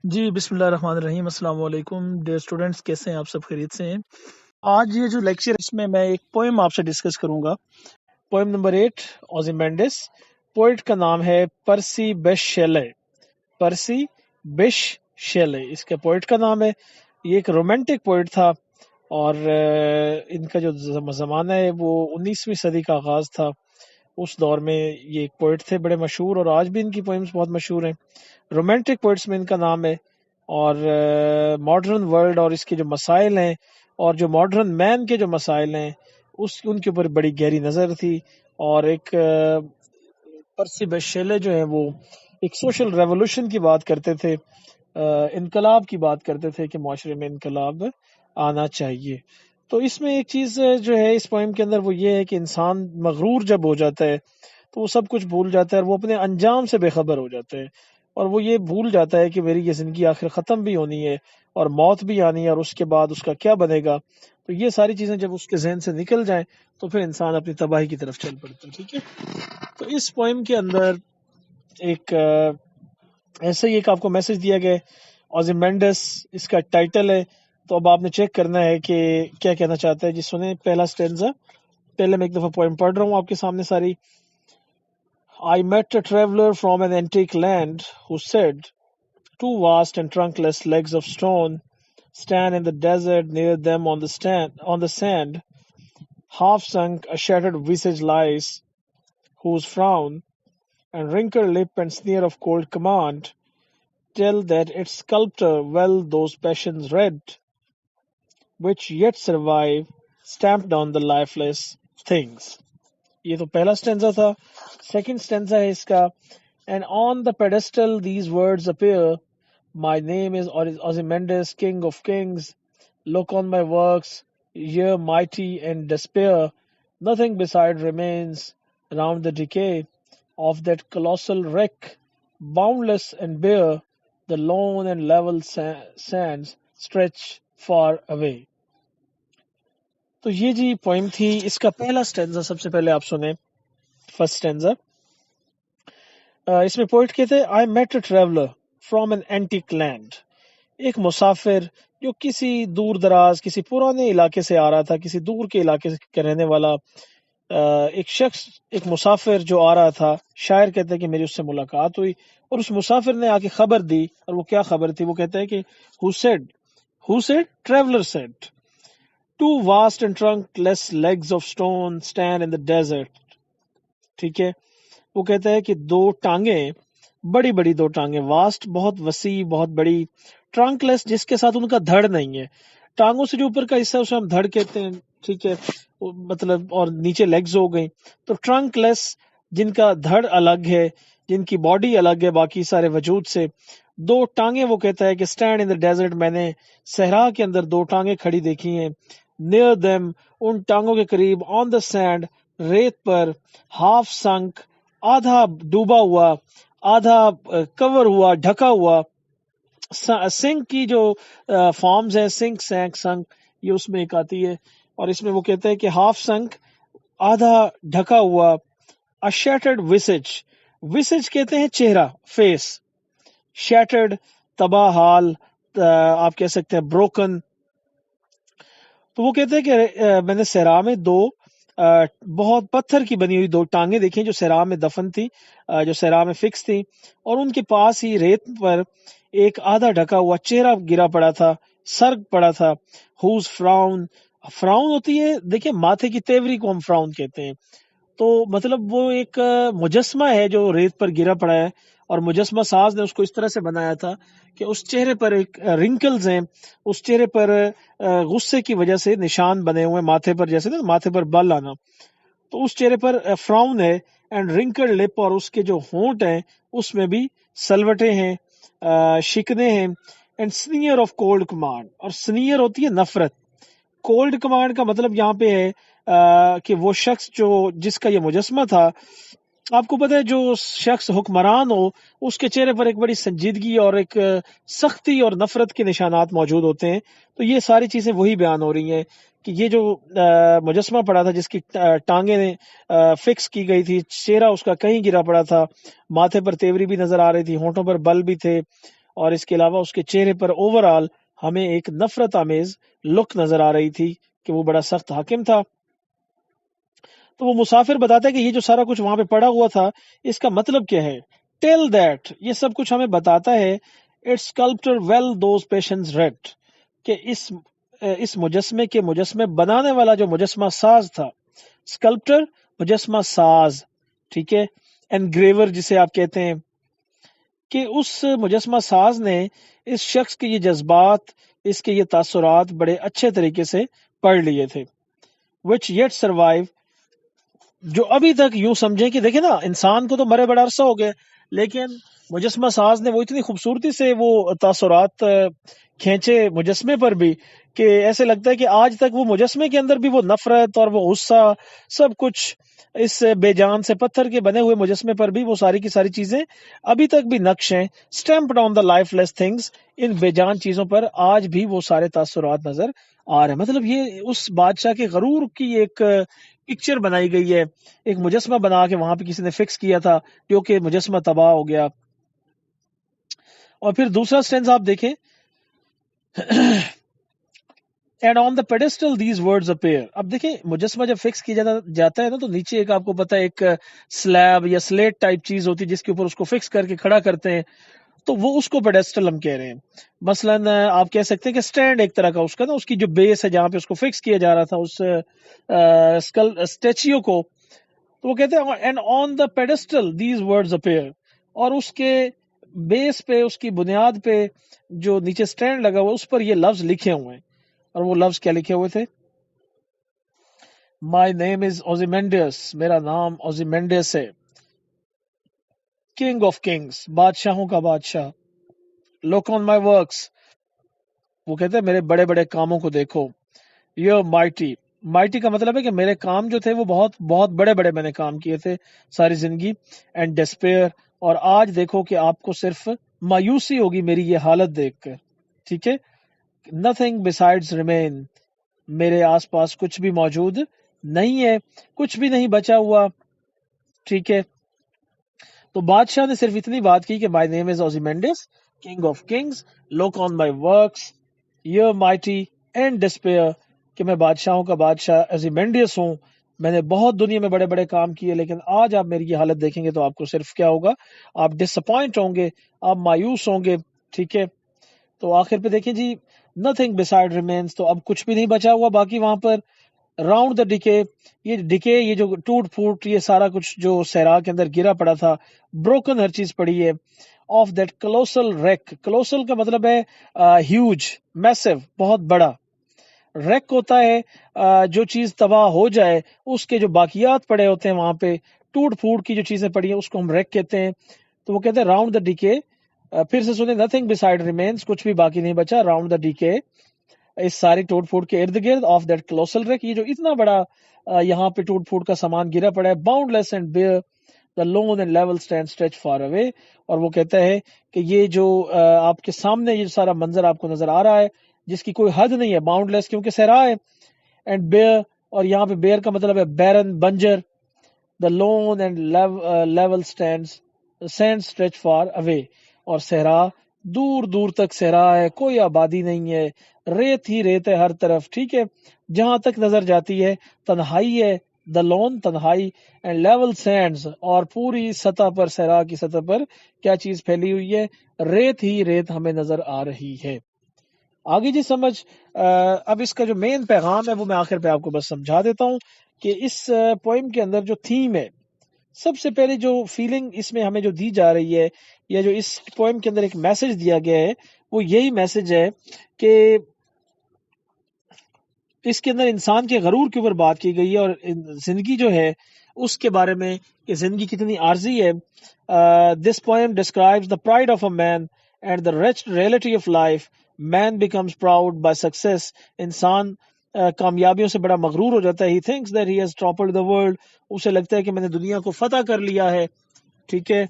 جی بسم اللہ الرحمن الرحیم۔ السلام علیکم ڈیئر اسٹوڈینٹس، کیسے ہیں آپ؟ سب خیریت سے ہیں؟ آج یہ جو لیکچر اس میں ایک پوئم آپ سے ڈسکس کروں گا۔ Poem number 8، Ozymandias. پوئٹ کا نام ہے پرسی بیش شیلے۔ پرسی بیش شیلے اس کے پوئٹ کا نام ہے۔ یہ ایک رومانٹک پوئٹ تھا، اور ان کا جو زمانہ ہے وہ 19ویں صدی کا آغاز تھا۔ اس دور میں یہ ایک پوئٹ تھے بڑے مشہور، اور آج بھی ان کی پوئمز بہت مشہور ہیں۔ رومانٹک پوئٹس میں ان کا نام ہے، اور ماڈرن ورلڈ اور اس کے جو مسائل ہیں، اور جو ماڈرن مین کے جو مسائل ہیں، ان کے اوپر بڑی گہری نظر تھی۔ اور ایک پرسی بیش شیلے جو ہیں وہ ایک سوشل ریولوشن کی بات کرتے تھے، انقلاب کی بات کرتے تھے کہ معاشرے میں انقلاب آنا چاہیے۔ تو اس میں ایک چیز جو ہے اس پوئم کے اندر وہ یہ ہے کہ انسان مغرور جب ہو جاتا ہے تو وہ سب کچھ بھول جاتا ہے، اور وہ اپنے انجام سے بے خبر ہو جاتا ہے، اور وہ یہ بھول جاتا ہے کہ میری یہ زندگی آخر ختم بھی ہونی ہے اور موت بھی آنی ہے، اور اس کے بعد اس کا کیا بنے گا۔ تو یہ ساری چیزیں جب اس کے ذہن سے نکل جائیں تو پھر انسان اپنی تباہی کی طرف چل پڑتا ہے۔ ٹھیک ہے، تو اس پوئم کے اندر ایک ایسے ہی ایک آپ کو میسج دیا گیا ہے، اوزیمینڈس اس کا ٹائٹل ہے۔ تو اب آپ نے چیک کرنا ہے کہ کیا کہنا چاہتا ہے۔ جی سنیں پہلا سٹینزا۔ پہلے میں ایک دفعہ پوئم پڑھ رہا ہوں آپ کے سامنے ساری۔ I met a traveler from an antique land who said, two vast and trunkless legs of stone stand in the desert. Near them on the sand, half sunk, a shattered visage lies, whose frown and wrinkled lip and sneer of cold command tell that its sculptor well those passions read, which yet survive, stamped on the lifeless things. یہ تو پہلا stanza تھا۔ Second stanza ہے اس کا، and on the pedestal these words appear, my name is Ozymandias, king of kings. Look on my works, ye mighty and despair. Nothing beside remains around the decay of that colossal wreck, boundless and bare. The lone and level sands stretch far away. تو یہ جی poem تھی۔ اس کا پہلا stanza سب سے پہلے آپ سنیں، first stanza. اس میں پوئٹ کہتے ہیں I met a traveler from an antique land، ایک مسافر جو کسی دور دراز کسی پرانے علاقے سے آ رہا تھا، کسی دور کے علاقے کے رہنے والا ایک شخص، ایک مسافر جو آ رہا تھا۔ شاعر کہتے ہیں کہ میری اس سے ملاقات ہوئی، اور اس مسافر نے آ کے خبر دی، اور وہ کیا خبر تھی؟ وہ کہتے ہیں کہ who said traveler said two vast and trunkless legs of stone stand in the desert. ٹھیک ہے، وہ کہتا ہے کہ دو ٹانگیں، بڑی بڑی دو ٹانگیں، واسٹ بہت وسیع بہت بڑی، ٹرنکلیس جس کے ساتھ ان کا دھڑ نہیں ہے۔ ٹانگوں سے جو اوپر کا حصہ اسے ہم دھڑ کہتے ہیں، ٹھیک ہے، مطلب، اور نیچے لیگز ہو گئی، تو ٹرنکلیس جن کا دھڑ الگ ہے، جن کی باڈی الگ ہے باقی سارے وجود سے، دو ٹانگیں وہ کہتا ہے کہ اسٹینڈ ان دا ڈیزرٹ، میں نے صحرا کے اندر دو ٹانگیں کھڑی دیکھی ہیں۔ نیئر دیم، ان ٹانگوں کے قریب، آن دا سینڈ، ریت پر، ہاف سنک، آدھا ڈوبا ہوا، آدھا کور ہوا، ڈھکا ہوا۔ سنک کی جو فارمز ہیں، سنک، سینک، سنک، یہ اس میں ایک آتی ہے، اور اس میں وہ کہتے ہیں کہ ہاف سنک، آدھا ڈھکا ہوا، شیٹرڈ وسج، وسج کہتے ہیں چہرہ، فیس، شیٹرڈ تباہ حال، آپ کہہ سکتے ہیں بروکن۔ تو وہ کہتے ہیں کہ میں نے صحرا میں دو بہت پتھر کی بنی ہوئی دو ٹانگیں دیکھیں جو صحرا میں دفن تھی، جو صحرا میں فکس تھی، اور ان کے پاس ہی ریت پر ایک آدھا ڈھکا ہوا چہرہ گرا پڑا تھا، سر پڑا تھا۔ ہوز فراؤن، فراؤن ہوتی ہے دیکھیں ماتھے کی تیوری کو ہم فراؤن کہتے ہیں، تو مطلب وہ ایک مجسمہ ہے جو ریت پر گرا پڑا ہے، اور مجسمہ ساز نے اس کو اس طرح سے بنایا تھا کہ اس چہرے پر ایک رنکلز ہیں، اس چہرے پر غصے کی وجہ سے نشان بنے ہوئے ماتھے پر، جیسے نا ماتھے پر بل آنا، تو اس چہرے پر فراؤن ہے، اینڈ رنکلڈ لپ، اور اس کے جو ہونٹ ہیں اس میں بھی سلوٹے ہیں، شکنے ہیں، and senior of cold command, اور سنیئر ہوتی ہے نفرت۔ کولڈ کمانڈ کا مطلب یہاں پہ ہے کہ وہ شخص جو جس کا یہ مجسمہ تھا، آپ کو پتہ ہے جو شخص حکمران ہو اس کے چہرے پر ایک بڑی سنجیدگی اور ایک سختی اور نفرت کے نشانات موجود ہوتے ہیں۔ تو یہ ساری چیزیں وہی بیان ہو رہی ہیں کہ یہ جو مجسمہ پڑا تھا جس کی ٹانگیں فکس کی گئی تھی، چہرہ اس کا کہیں گرا پڑا تھا، ماتھے پر تیوری بھی نظر آ رہی تھی، ہونٹوں پر بل بھی تھے، اور اس کے علاوہ اس کے چہرے پر اوور آل ہمیں ایک نفرت آمیز لک نظر آ رہی تھی کہ وہ بڑا سخت حاکم تھا. تو وہ مسافر بتاتا ہے کہ یہ جو سارا کچھ وہاں پہ پڑا ہوا تھا اس کا مطلب کیا ہے. ٹیل دیٹ، یہ سب کچھ ہمیں بتاتا ہے its sculptor well those passions read, کہ اس مجسمے کے مجسمے بنانے والا جو مجسمہ ساز تھا، سکلپٹر مجسمہ ساز، ٹھیک ہے، انگریور جسے آپ کہتے ہیں، کہ اس مجسمہ ساز نے اس شخص کے یہ جذبات، اس کے یہ تاثرات بڑے اچھے طریقے سے پڑھ لیے تھے. which yet survive، جو ابھی تک یوں سمجھیں کہ دیکھیں نا، انسان کو تو مرے بڑا عرصہ ہو گیا، لیکن مجسمہ ساز نے وہ اتنی خوبصورتی سے وہ تاثرات کھینچے مجسمے پر بھی کہ ایسے لگتا ہے کہ آج تک وہ مجسمے کے اندر بھی وہ نفرت اور وہ غصہ سب کچھ، اس بے جان سے پتھر کے بنے ہوئے مجسمے پر بھی وہ ساری کی ساری چیزیں ابھی تک بھی نقش ہیں. Stamped on the lifeless things, ان بے جان چیزوں پر آج بھی وہ سارے تاثرات نظر آ رہے ہیں. مطلب یہ اس بادشاہ کے غرور کی ایک پکچر بنائی گئی ہے، ایک مجسمہ بنا کے وہاں پہ کسی نے فکس کیا تھا جو کہ مجسمہ تباہ ہو گیا. اور پھر دوسرا سٹینز آپ دیکھیں، and on the pedestal these words appear. اب دیکھیں مجسمہ جب فکس کیا جاتا ہے نا، تو نیچے ایک آپ کو پتا ہے ایک سلیب یا سلیٹ ٹائپ چیز ہوتی ہے جس کے اوپر اس کو فکس کر کے کھڑا کرتے ہیں، تو وہ اس کو پیڈسٹل ہم کہہ رہے ہیں. مثلاً آپ کہہ سکتے ہیں کہ سٹینڈ ایک طرح کا اس کا نا، اس کی جو بیس ہے جہاں پہ اس کو فکس کیا جا رہا تھا اس اسٹیچیو کو، تو وہ کہتے ہیں and on the pedestal these words appear, اور اس کے بیس پہ، اس کی بنیاد پہ جو نیچے سٹینڈ لگا ہوا اس پر یہ لفظ لکھے ہوئے ہیں. اور وہ لفظ کیا لکھے ہوئے تھے؟ مائی نیم از اوزیمینڈیس، میرا نام اوزیمینڈیس ہے، کنگ آف کنگس، بادشاہوں کا بادشاہ. لک آن مائی ورکس، وہ کہتے ہیں میرے بڑے بڑے کاموں کو دیکھو. یو مائٹی، مائٹی کا مطلب ہے کہ میرے کام جو تھے وہ بہت بہت بڑے بڑے میں نے کام کیے تھے ساری زندگی. اینڈ ڈسپیئر، اور آج دیکھو کہ آپ کو صرف مایوسی ہوگی میری یہ حالت دیکھ کر. ٹھیک ہے، nothing besides remain، میرے آس پاس کچھ بھی موجود نہیں ہے، کچھ بھی نہیں بچا ہوا. ٹھیک ہے، تو بادشاہ نے صرف اتنی بات کی کہ my name is Ozymandias، king of kings، look on my works، you're mighty and despair، کہ میں بادشاہوں کا بادشاہ Ozymandias ہوں، میں نے بہت دنیا میں بڑے بڑے کام کیے، لیکن آج آپ میری یہ حالت دیکھیں گے تو آپ کو صرف کیا ہوگا؟ آپ ڈس اپوائنٹ ہوں گے، آپ مایوس ہوں گے. ٹھیک ہے، تو آخر پہ دیکھیں جی، nothing beside remains، تو اب کچھ بھی نہیں بچا ہوا باقی وہاں پر. راؤنڈ دا ڈکے، یہ ڈکے، یہ جو ٹوٹ پھوٹ، یہ سارا کچھ جو صحرا کے اندر گرا پڑا تھا، بروکن ہر چیز پڑی ہے. آف دیٹ کلوسل ریک، کلوسل کا مطلب ہے ہیوج، میسو، بہت بڑا. ریک ہوتا ہے جو چیز تباہ ہو جائے اس کے جو باقیات پڑے ہوتے ہیں وہاں پہ، ٹوٹ پھوٹ کی جو چیزیں پڑی ہیں اس کو ہم ریک کہتے ہیں. تو وہ کہتے ہیں راؤنڈ دا ڈکے. پھر سے سنیں، nothing beside remains، کچھ بھی باقی نہیں بچا. راؤنڈ دا ڈکے، اس ساری ٹوٹ پھوٹ کے ارد گرد. آف دیٹ کلوسل ریک، یہ جو اتنا بڑا یہاں پہ ٹوٹ پھوٹ کا سامان گرا پڑا ہے. Bound less and bear, the loan and level stand stretch far away. اور وہ کہتا ہے کہ یہ جو آپ کے سامنے یہ سارا منظر آپ کو نظر آ رہا ہے جس کی کوئی حد نہیں ہے، باؤنڈ لیس کیونکہ صحرا ہے، اینڈ بیئر، اور یہاں پہ بیئر کا مطلب ہے بیرن، بنجر. The loan and level stand stretch far away, اور صحرا دور دور تک صحرا ہے، کوئی آبادی نہیں ہے، ریت ہی ریت ہے ہر طرف. ٹھیک ہے، جہاں تک نظر جاتی ہے تنہائی ہے. دا لون، تنہائی، اینڈ لیول سینڈز، اور پوری سطح پر، صحرا کی سطح پر کیا چیز پھیلی ہوئی ہے؟ ریت ہی ریت ہمیں نظر آ رہی ہے. آگے جی سمجھ. اب اس کا جو مین پیغام ہے وہ میں آخر پہ آپ کو بس سمجھا دیتا ہوں کہ اس پوئم کے اندر جو تھیم ہے، سب سے پہلے جو فیلنگ اس میں ہمیں جو دی جا رہی ہے، یا جو اس پوئم کے اندر ایک میسج دیا گیا ہے، وہ یہی میسج ہے کہ اس کے اندر انسان کے غرور کے اوپر بات کی گئی ہے، اور زندگی جو ہے اس کے بارے میں کہ زندگی کتنی عارضی ہے. This poem describes the pride of a man and the reality of life. Man becomes proud by success, انسان کامیابیوں سے بڑا مغرور ہو جاتا ہے. He thinks that he has toppled the world, اسے لگتا ہے کہ میں نے دنیا کو فتح کر لیا ہے. ٹھیک ہے،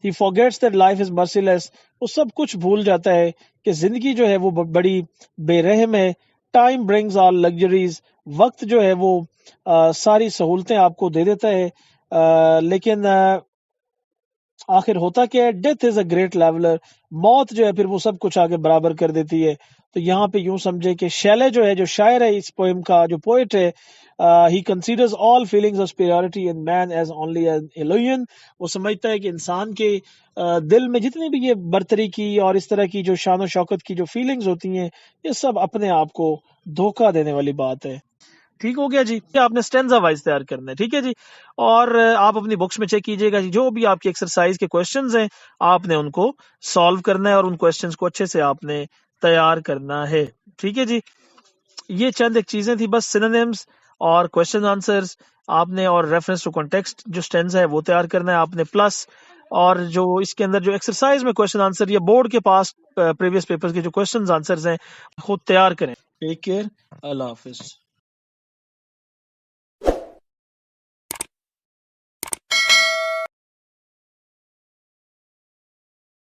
ہی فارگیٹس دیٹ لائف از مرسی لیس، وہ سب کچھ بھول جاتا ہے کہ زندگی جو ہے وہ بڑی بے رحم ہے. ٹائم برنگز آل لگژریز، وقت جو ہے وہ ساری سہولتیں آپ کو دے دیتا ہے، لیکن آخر ہوتا کیا ہے؟ Death is a great leveller. موت جو ہے پھر وہ سب کچھ آگے برابر کر دیتی ہے. تو یہاں پہ یوں سمجھے کہ شیلے جو ہے، جو شاعر ہے اس پوئم کا، جو پوئٹ ہے، he considers all feelings of superiority in man as only an illusion. وہ سمجھتا ہے کہ انسان کے دل میں جتنی بھی یہ برتری کی اور اس طرح کی جو شان و شوکت کی جو فیلنگز ہوتی ہیں، یہ سب اپنے آپ کو دھوکہ دینے والی بات ہے. ٹھیک ہو گیا جی. آپ نے سٹینزا وائز تیار کرنا ہے، ٹھیک ہے جی. اور آپ اپنی بکس میں چیک کیجئے گا جی، جو بھی آپ کی ایکسرسائز کے کوسچنز ہیں آپ نے ان کو سالو کرنا ہے اور ان کوسچنز کو اچھے سے آپ نے تیار کرنا ہے. ٹھیک ہے جی. یہ چند ایک چیزیں تھی بس، سینونیمز اور کوسچن آنسرز آپ نے، اور ریفرنس ٹو کنٹیکسٹ جو سٹینزا ہے وہ تیار کرنا ہے آپ نے، پلس اور جو اس کے اندر جو ایکسرسائز میں کوسچن آنسر یا بورڈ کے پاس پریویس پیپرز کے جو کوسچنز آنسرز ہیں خود تیار کریں. Take care. اللہ حافظ.